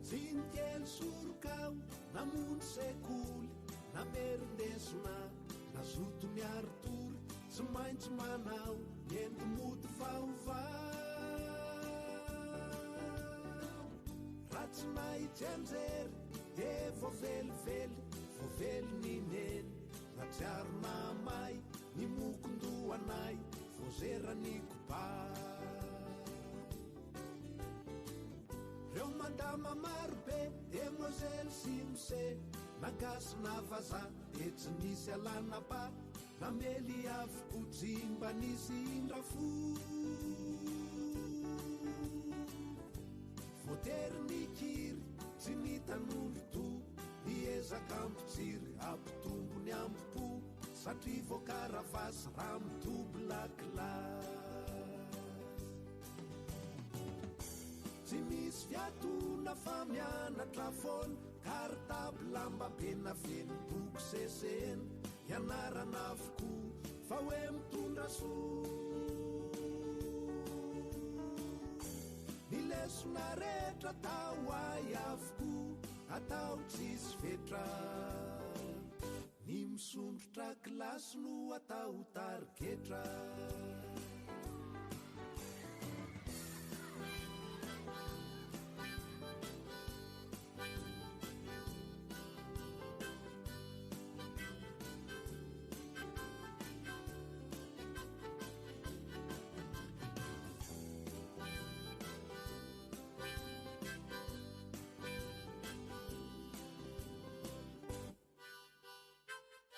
Zinkel surkao namun sekoly namerindesona nazoto ny aritory tsy maintsy manao ento mody vaovao raha tsy nahitsy anjery de voavelively ny neny raha tsy aro namay ny mokondoanay vozerany koba reo madama marobe demoiselle simse nagasina vaza de tsy nisy alana ba namely avoko jimba nisy indrafo voatery ny kiry tsy nitan'olo to niezak'ampitsiry ampitombony ampo satria voakaravasy raha mitoblakilay tsy misy fiatona fa mianatra foana kartable ambabena feniboko sesena ianarana avoko fa hoe mitondra so ny lesona rehetra atao ay avoko atao tsisy fetra ny misondrotra kilasy no atao tarigetra